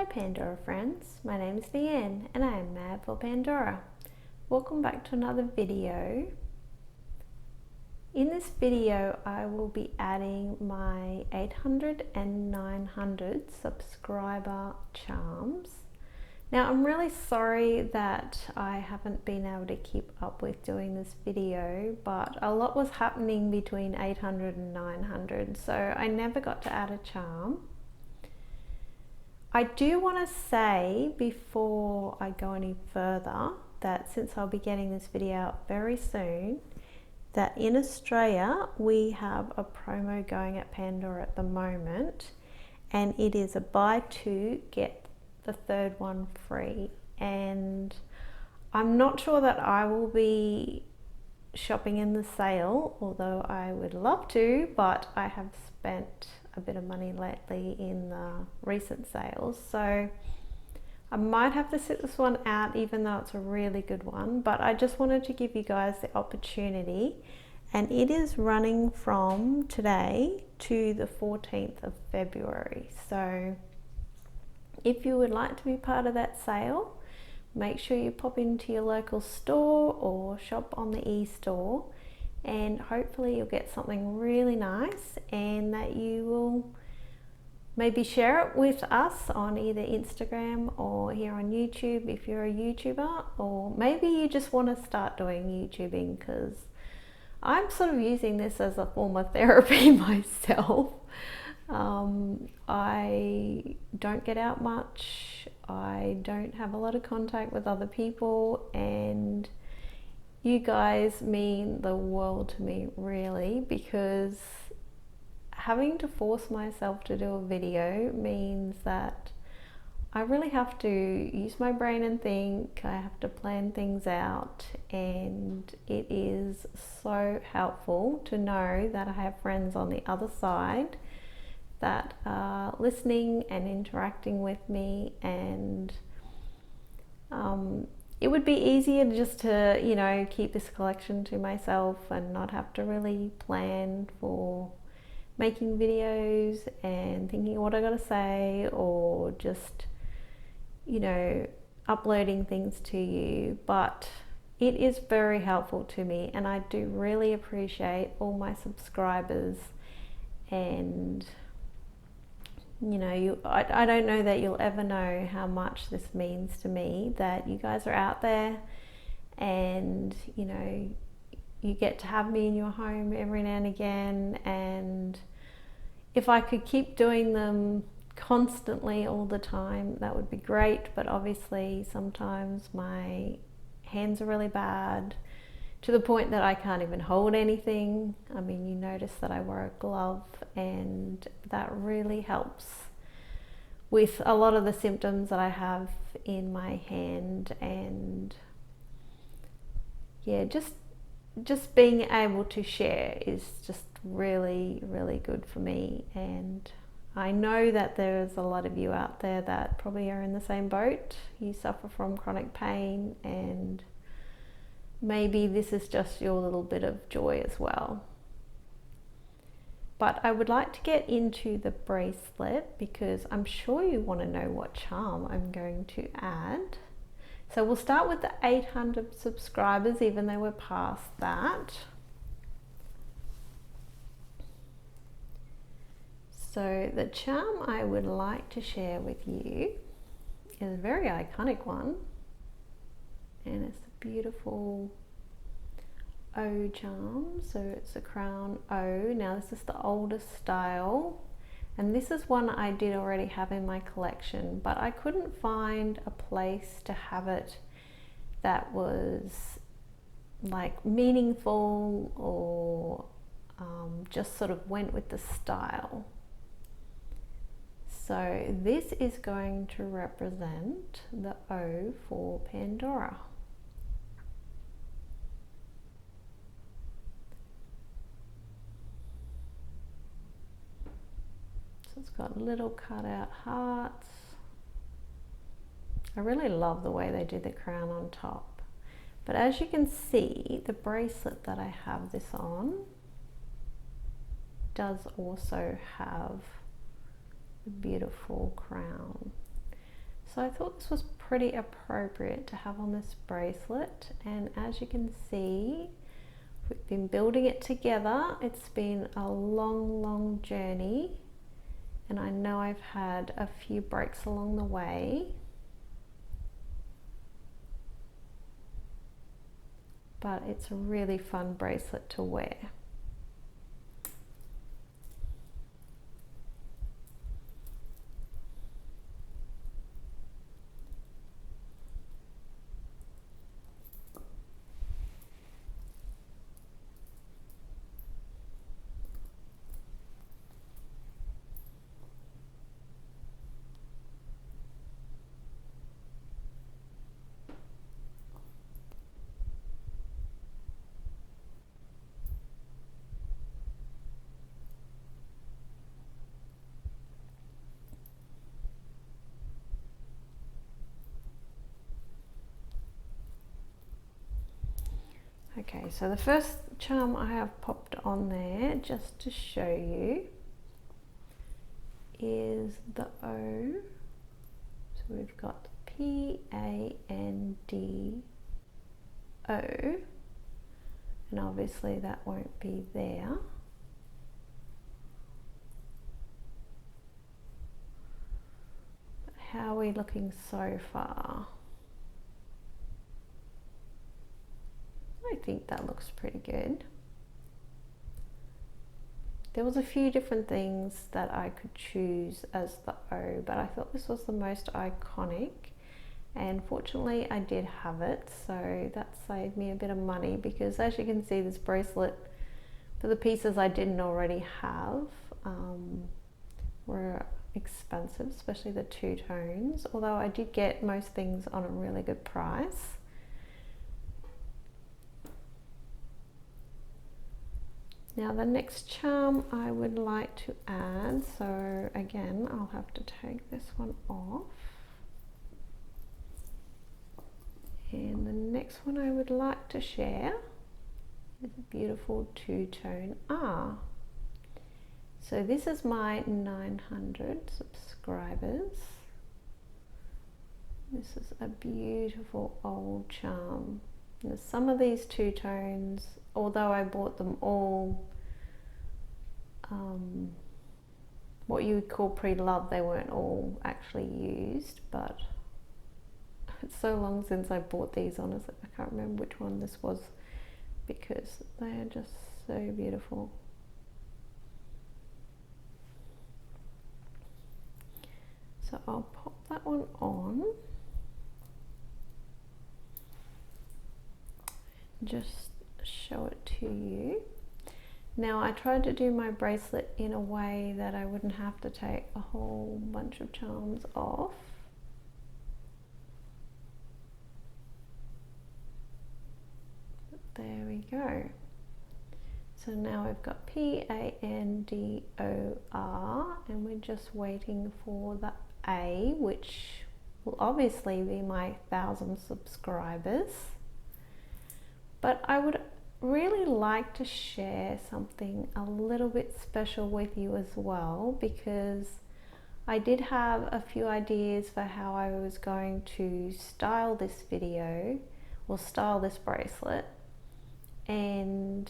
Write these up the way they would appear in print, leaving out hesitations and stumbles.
Pandora friends, my name is Leanne and I am mad for Pandora. Welcome back to another video. In this video I will be adding my 800 and 900 subscriber charms. Now I'm really sorry that I haven't been able to keep up with doing this video, but a lot was happening between 800 and 900, so I never got to add a charm. I do want to say before I go any further that since I'll be getting this video out very soon, that in Australia we have a promo going at Pandora at the moment, and it is a buy two get the third one free. And I'm not sure that I will be shopping in the sale, although I would love to, but I have spent a bit of money lately in the recent sales, so I might have to sit this one out even though it's a really good one. But I just wanted to give you guys the opportunity, and it is running from today to the 14th of February. So if you would like to be part of that sale, make sure you pop into your local store or shop on the e-store, and hopefully you'll get something really nice and that you will maybe share it with us on either Instagram or here on YouTube if you're a YouTuber, or maybe you just want to start doing YouTubing, because I'm sort of using this as a form of therapy myself. I don't get out much, I don't have a lot of contact with other people, and you guys mean the world to me, really, because having to force myself to do a video means that I really have to use my brain and think. I have to plan things out, and it is so helpful to know that I have friends on the other side that are listening and interacting with me. And it would be easier just to, you know, keep this collection to myself and not have to really plan for making videos and thinking what I gotta say, or just, you know, uploading things to you. But it is very helpful to me, and I do really appreciate all my subscribers. And you know, I don't know that you'll ever know how much this means to me, that you guys are out there and, you know, you get to have me in your home every now and again. And if I could keep doing them constantly all the time, that would be great. But obviously sometimes my hands are really bad, to the point that I can't even hold anything. I mean, you notice that I wear a glove, and that really helps with a lot of the symptoms that I have in my hand. And yeah, just being able to share is just really, really good for me. And I know that there's a lot of you out there that probably are in the same boat. You suffer from chronic pain, and maybe this is just your little bit of joy as well. But I would like to get into the bracelet, because I'm sure you want to know what charm I'm going to add. So we'll start with the 800 subscribers, even though we're past that. So the charm I would like to share with you is a very iconic one, and it's a beautiful O charm. So it's a crown O. Now this is the oldest style, and this is one I did already have in my collection, but I couldn't find a place to have it that was like meaningful, or just sort of went with the style. So this is going to represent the O for Pandora. So it's got little cutout hearts. I really love the way they did the crown on top. But as you can see, the bracelet that I have this on does also have a beautiful crown. So I thought this was pretty appropriate to have on this bracelet, and as you can see, we've been building it together. It's been a long journey, and I know I've had a few breaks along the way, but it's a really fun bracelet to wear. Okay, so the first charm I have popped on there just to show you is the O. So we've got Pandora, and obviously that won't be there. But how are we looking so far? I think that looks pretty good. There was a few different things that I could choose as the O, but I thought this was the most iconic, and fortunately I did have it, so that saved me a bit of money, because as you can see, this bracelet, for the pieces I didn't already have, were expensive, especially the two tones, although I did get most things on a really good price. Now the next charm I would like to add, so again I'll have to take this one off, and the next one I would like to share is a beautiful two-tone R. So this is my 900 subscribers. This is a beautiful old charm. Now, some of these two tones, although I bought them all what you would call pre-loved, they weren't all actually used, but it's so long since I bought these, honestly I can't remember which one this was, because they are just so beautiful. So I'll pop that one on, just show it to you. Now I tried to do my bracelet in a way that I wouldn't have to take a whole bunch of charms off. But there we go. So now we've got Pandora, and we're just waiting for the A, which will obviously be my 1,000 subscribers. But I would really like to share something a little bit special with you as well, because I did have a few ideas for how I was going to style this video, or style this bracelet, and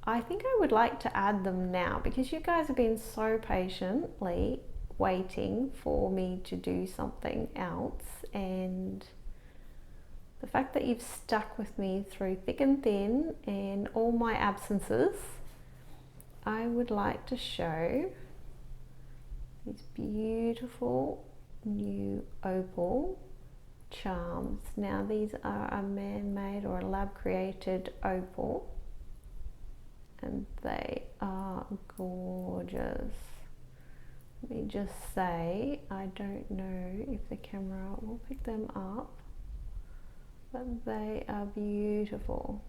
I think I would like to add them now, because you guys have been so patiently waiting for me to do something else, and the fact that you've stuck with me through thick and thin and all my absences, I would like to show these beautiful new opal charms. Now these are a man-made or a lab-created opal, and they are gorgeous. Let me just say, I don't know if the camera will pick them up, but they are beautiful.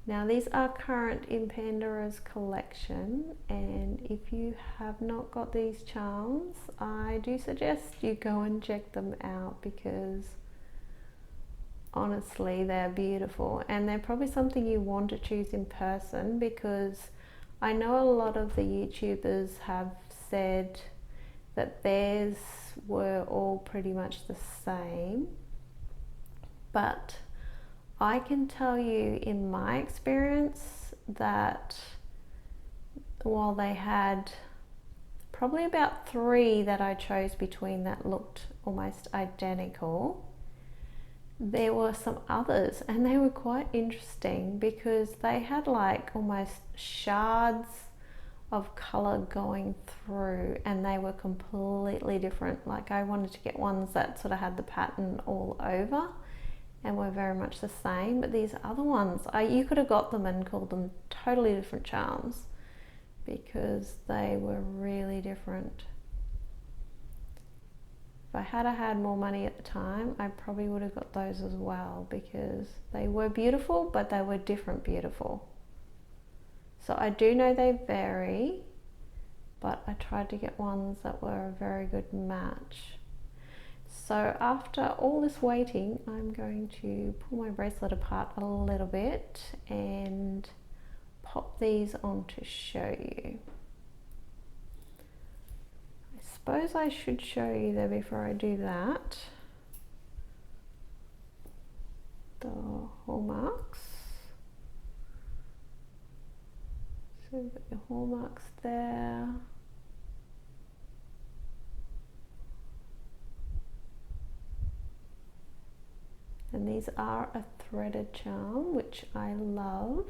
Now these are current in Pandora's collection, and if you have not got these charms, I do suggest you go and check them out, because honestly they're beautiful, and they're probably something you want to choose in person, because I know a lot of the YouTubers have said that theirs were all pretty much the same, but I can tell you in my experience that while they had probably about 3 that I chose between that looked almost identical, there were some others and they were quite interesting because they had like almost shards of color going through and they were completely different. Like I wanted to get ones that sort of had the pattern all over and were very much the same, but these other ones, you could have got them and called them totally different charms because they were really different. If I had more money at the time, I probably would have got those as well because they were beautiful, but they were different beautiful. So I do know they vary, but I tried to get ones that were a very good match. So after all this waiting, I'm going to pull my bracelet apart a little bit and pop these on to show you. I suppose I should show you though before I do that the hallmarks. So you've got your hallmarks there. And these are a threaded charm, which I love.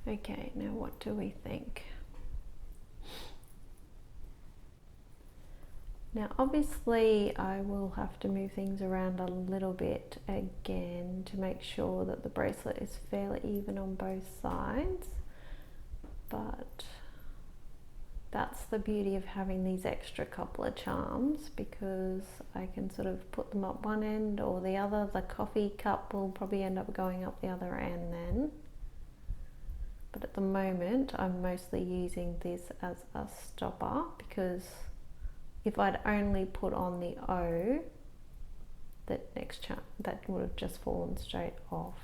Okay, now what do we think? Now obviously I will have to move things around a little bit again to make sure that the bracelet is fairly even on both sides, but that's the beauty of having these extra couple of charms because I can sort of put them up one end or the other. The coffee cup will probably end up going up the other end then. But at the moment, I'm mostly using this as a stopper because if I'd only put on the O, that next charm, that would have just fallen straight off.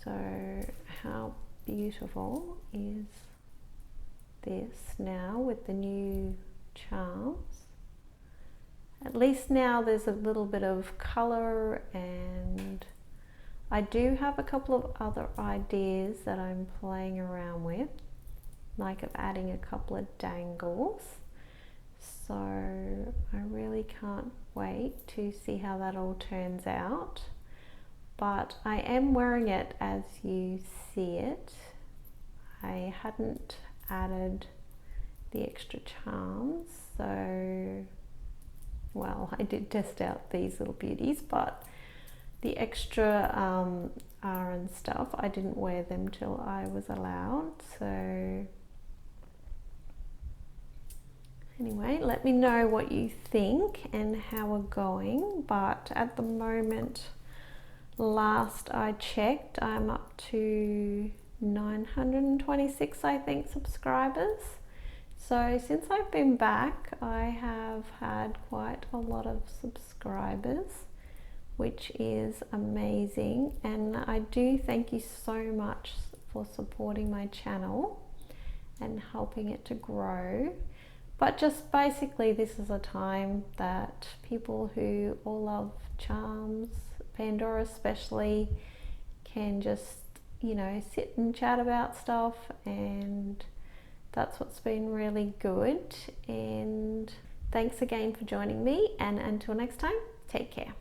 So how beautiful is this now with the new charms? At least now there's a little bit of color, and I do have a couple of other ideas that I'm playing around with, like of adding a couple of dangles. So I really can't wait to see how that all turns out. But I am wearing it as you see it. I hadn't added the extra charms, so, well, I did test out these little beauties, but the extra R and stuff, I didn't wear them till I was allowed. So anyway, let me know what you think and how we're going. But at the moment, last I checked, I'm up to 926, I think, subscribers. So since I've been back, I have had quite a lot of subscribers, which is amazing, and I do thank you so much for supporting my channel and helping it to grow. But just basically, this is a time that people who all love charms, Pandora especially, can just, you know, sit and chat about stuff, and that's what's been really good. And Thanks again for joining me, and until next time, take care.